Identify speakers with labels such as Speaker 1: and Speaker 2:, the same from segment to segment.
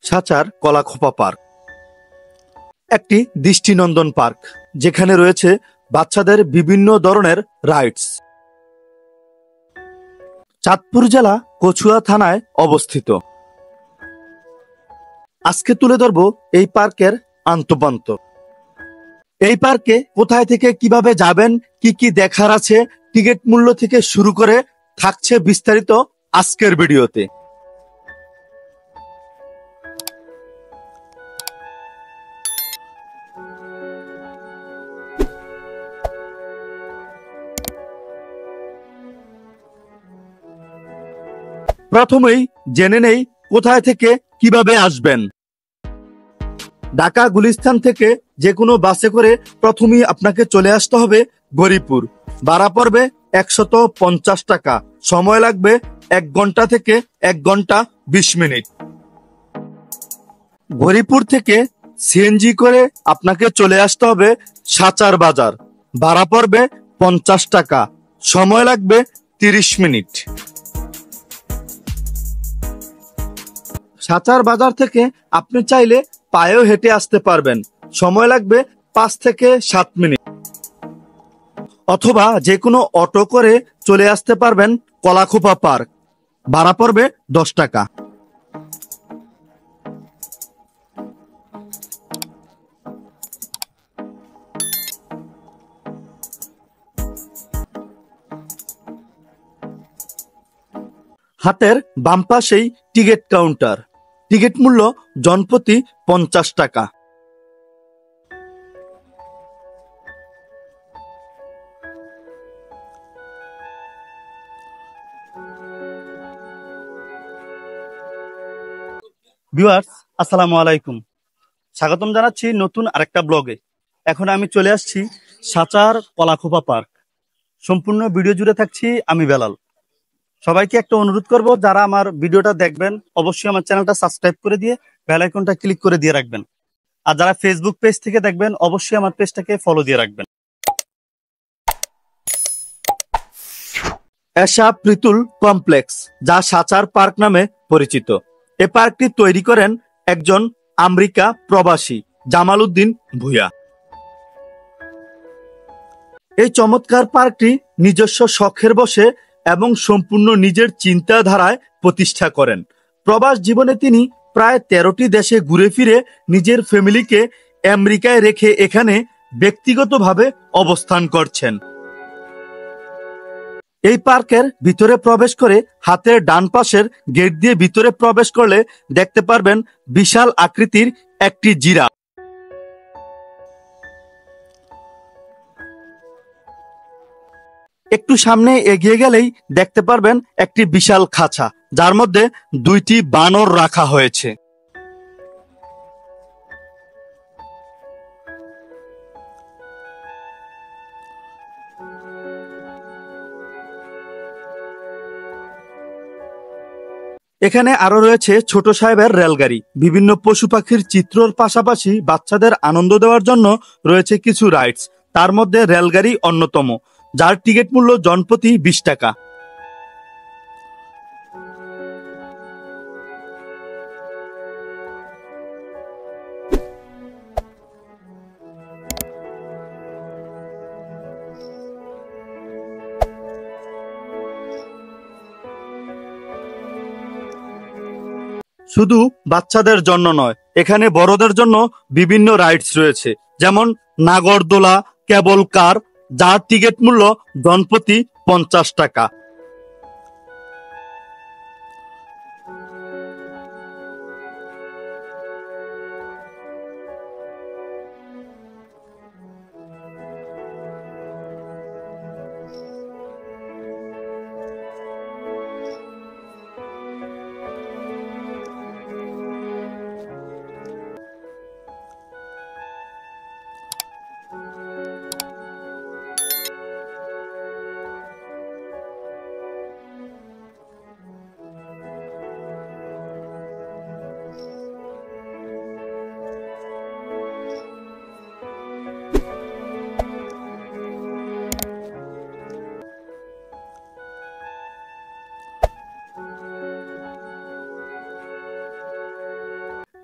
Speaker 1: Sachar কলাখোপা park একটি দৃষ্টিনন্দন park, যেখানে রয়েছে বাচ্চাদের বিভিন্ন ধরনের রাইডস। চাঁদপুর জেলা কচুয়া থানায় অবস্থিত। আজকে তুলে ধরব এই পার্কের আন্তঃপান্ত। এই পার্কে কোথায় থেকে কিভাবে যাবেন, কি কি দেখার আছে, টিকিট মূল্য থেকে শুরু করে থাকছে বিস্তারিত আজকের ভিডিওতে। প্রথমেই জেনে নেই কোথায় থেকে কিভাবে আসবেন। ঢাকা গুলিস্তান থেকে যে কোনো বাসে করে প্রথমেই আপনাকে চলে আসতে হবে গরিপুর। ভাড়া পড়বে 150 টাকা। সময় লাগবে 1 ঘন্টা থেকে 1 ঘন্টা 20 মিনিট। গরিপুর থেকে সিএনজি করে আপনাকে চলে আসতে হবে সাচার বাজার। ভাড়া পড়বে 50 টাকা। সময় লাগবে 30 মিনিট। সাচার বাজার থেকে আপনি চাইলে পায়েও হেঁটে আসতে পারবেন। সময় লাগবে 5 থেকে 7 মিনিট। অথবা যে কোনো অটো করে চলে আসতে পারবেন কলাখোপা পার্ক। ভাড়া পড়বে 10 টাকা। হাতের বাম পাশেই টিকিট কাউন্টার। টিকিট মূল্য জনপ্রতি 50 টাকা। ভিউয়ার্স, আসসালামু আলাইকুম। স্বাগতম জানাচ্ছি নতুন আরেকটা ব্লগে। এখন আমি চলে আসছি সাচার কলাখোপা পার্ক। সম্পূর্ণ ভিডিও জুড়ে থাকছি আমি বেলাল। সবাইকে একটা অনুরোধ করব, যারা আমার ভিডিওটা দেখবেন অবশ্যই আমার চ্যানেলটা সাবস্ক্রাইব করে দিয়ে বেল আইকনটা ক্লিক করে দিয়ে রাখবেন। আর যারা ফেসবুক পেজ থেকে দেখবেন অবশ্যই আমার পেজটাকে ফলো দিয়ে রাখবেন। এশা প্রিতুল কমপ্লেক্স, যা সাচার পার্ক নামে পরিচিত। এই পার্কটি তৈরি করেন একজন আমেরিকা প্রবাসী জামাল উদ্দিন ভূঁইয়া। এই চমৎকার পার্কটি নিজস্ব শখের বশে এবং সম্পূর্ণ নিজের চিন্তাধারায় প্রতিষ্ঠা করেন। প্রবাস জীবনে তিনি প্রায় 13টি দেশে ঘুরে ফিরে নিজের ফ্যামিলিকে আমেরিকায় রেখে এখানে ব্যক্তিগতভাবে অবস্থান করছেন। এই পার্কের ভিতরে প্রবেশ করে হাতের ডান পাশের গেট দিয়ে ভিতরে প্রবেশ করলে দেখতে পারবেন বিশাল আকৃতির একটি জিরাফ। একটু সামনে এগিয়ে গেলেই দেখতে পারবেন একটি বিশাল খাঁচা, যার মধ্যে 2টি বানর রাখা হয়েছে। এখানে আরো রয়েছে ছোট সাহেবের রেলগাড়ি। বিভিন্ন পশু পাখির চিত্রর পাশাপাশি বাচ্চাদের আনন্দ দেওয়ার জন্য রয়েছে কিছু রাইডস। তার মধ্যে রেলগাড়ি অন্যতম, যার টিকিট মূল্য জনপ্রতি 20 টাকা। শুধু বাচ্চাদের জন্য নয়, এখানে বড়দের জন্য বিভিন্ন রাইডস রয়েছে, যেমন নাগরদোলা, কেবল কার, যার টিকিট মূল্য জনপ্রতি 50 টাকা।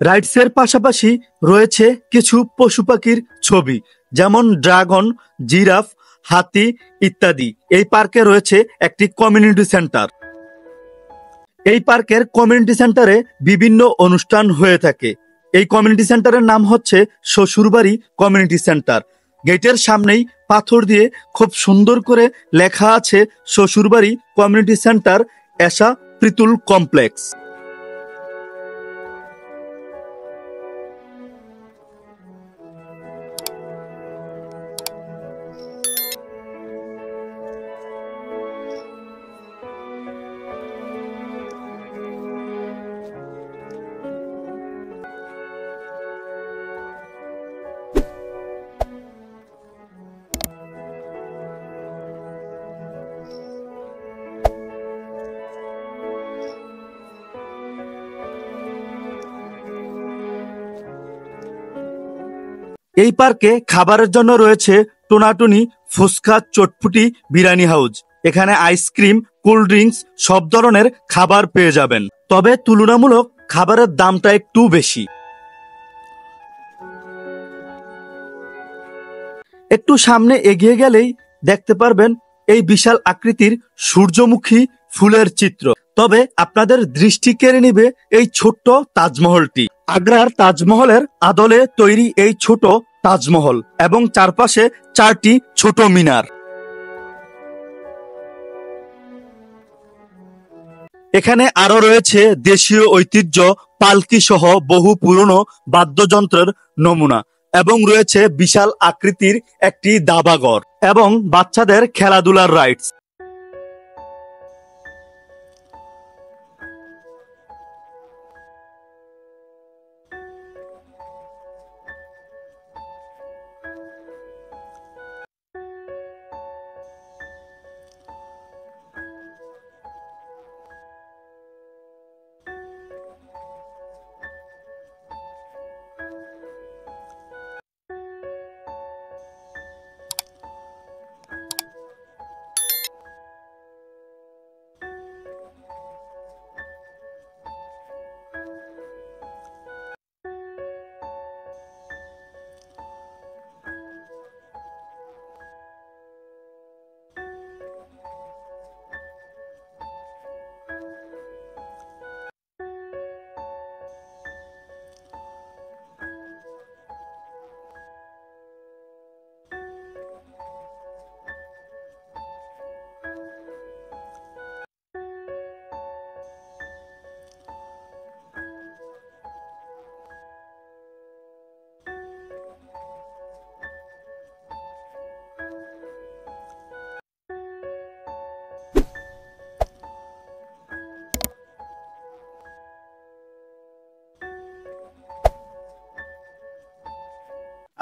Speaker 1: রাইডসের পাশাপাশি রয়েছে কিছু পশু পাখির ছবি, যেমন ড্রাগন, জিরাফ, হাতি ইত্যাদি। এই পার্কে রয়েছে একটি কমিউনিটি সেন্টার। এই পার্কের কমিউনিটি সেন্টারে বিভিন্ন অনুষ্ঠান হয়ে থাকে। এই কমিউনিটি সেন্টারের নাম হচ্ছে শ্বশুরবাড়ি কমিউনিটি সেন্টার। গেটের সামনেই পাথর দিয়ে খুব সুন্দর করে লেখা আছে শ্বশুরবাড়ি কমিউনিটি সেন্টার এশা প্রীতুল কমপ্লেক্স। এই পার্কে খাবারের জন্য রয়েছে টোনাটুনি, ফুচকা, চটপুটি, বিরিয়ানি হাউস। এখানে আইসক্রিম, কোল্ড ড্রিঙ্কস সব ধরনের খাবার পেয়ে যাবেন, তবে তুলনামূলক খাবারের দামটা একটু বেশি। একটু সামনে এগিয়ে গেলেই দেখতে পারবেন এই বিশাল আকৃতির সূর্যমুখী ফুলের চিত্র। তবে আপনাদের দৃষ্টি কেড়ে নিবে এই ছোট্ট তাজমহলটি। আগ্রার তাজমহলের আদলে তৈরি এই ছোট তাজমহল এবং চারপাশে 4টি ছোট মিনার। এখানে আরো রয়েছে দেশীয় ঐতিহ্য, পালকি সহ বহু পুরনো বাদ্যযন্ত্রের নমুনা এবং রয়েছে বিশাল আকৃতির একটি দাবাঘর এবং বাচ্চাদের খেলাধুলার রাইডস।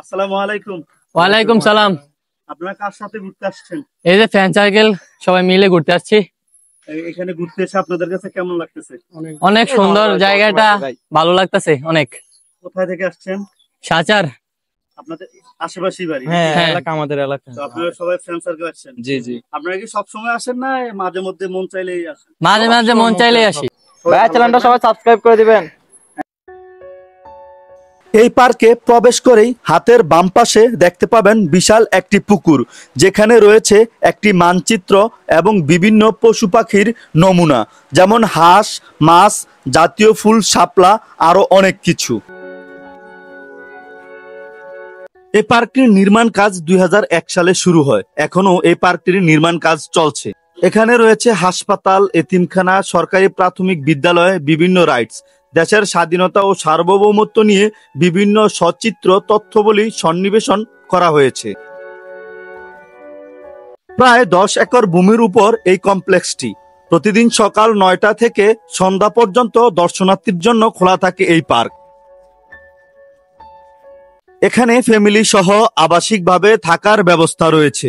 Speaker 1: আসসালামু আলাইকুম।
Speaker 2: ওয়ালাইকুম সালাম।
Speaker 1: আপনারা কার সাথে ঘুরতে আসছেন?
Speaker 2: এই যে ফ্রেন্ড সার্কেল সবাই মিলে ঘুরতে আসছি।
Speaker 1: এখানে ঘুরতে এসে আপনাদের কাছে কেমন লাগতেছে?
Speaker 2: অনেক সুন্দর জায়গাটা, ভালো লাগতেছে অনেক।
Speaker 1: কোথায় থেকে আসছেন?
Speaker 2: সাচার।
Speaker 1: আপনাদের আশেপাশেই বাড়ি?
Speaker 2: হ্যাঁ,
Speaker 3: এলাকা আমাদের এলাকা।
Speaker 1: তো আপনারা সবাই ফ্রেন্ড সার্কেল আসছেন?
Speaker 3: জি জি।
Speaker 1: আপনারা কি সব সময় আসেন না মাঝে মধ্যে মন চাইলেই আসেন?
Speaker 2: মাঝে মাঝে মন চাইলেই আসি।
Speaker 3: ভাই চ্যানেলটা সবাই সাবস্ক্রাইব করে দিবেন।
Speaker 1: এই পার্কে প্রবেশ করেই হাতের বাম পাশে দেখতে পাবেন বিশাল একটি পুকুর, যেখানে রয়েছে একটি মানচিত্র এবং বিভিন্ন পশু পাখির নমুনা, যেমন হাঁস, মাছ, জাতীয় ফুল, শাপলা, আরো অনেক কিছু। এই পার্কটির নির্মাণ কাজ 2001 সালে শুরু হয়। এখনো এই পার্কটির নির্মাণ কাজ চলছে। এখানে রয়েছে হাসপাতাল, এতিমখানা, সরকারি প্রাথমিক বিদ্যালয়, বিভিন্ন রাইডস। দেশের স্বাধীনতা ও সার্বভৌমত্ব নিয়ে বিভিন্ন সচিত্র তথ্যবলী সন্নিবেশন করা হয়েছে। প্রায় 10 একর ভূমির উপর এই কমপ্লেক্সটি। প্রতিদিন সকাল 9টা থেকে সন্ধ্যা পর্যন্ত দর্শনার্থীর জন্য খোলা থাকে এই পার্ক। এখানে ফ্যামিলি সহ আবাসিকভাবে থাকার ব্যবস্থা রয়েছে।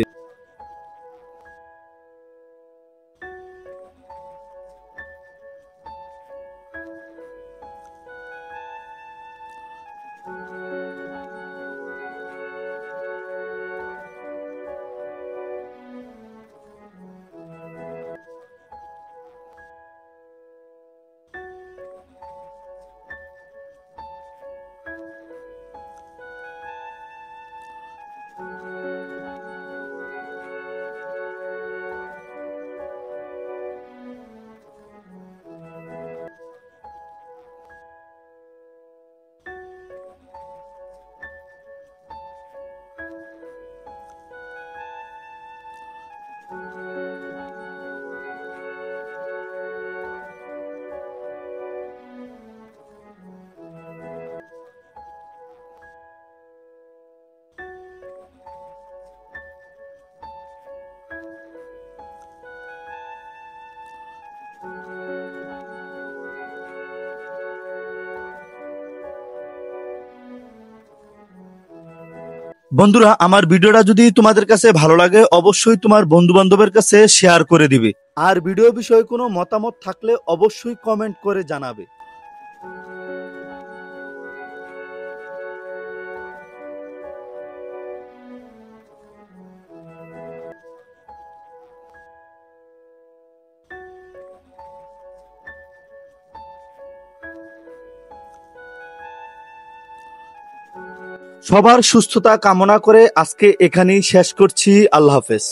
Speaker 1: বন্ধুরা, আমার ভিডিওটা যদি তোমাদের কাছে ভালো লাগে অবশ্যই তোমার বন্ধু বান্ধবের কাছে শেয়ার করে দিবে। আর ভিডিও বিষয়ে কোনো মতামত থাকলে অবশ্যই কমেন্ট করে জানাবে। সবার সুস্থতা কামনা করে আজকে এখানেই শেষ করছি। আল্লাহ হাফেজ।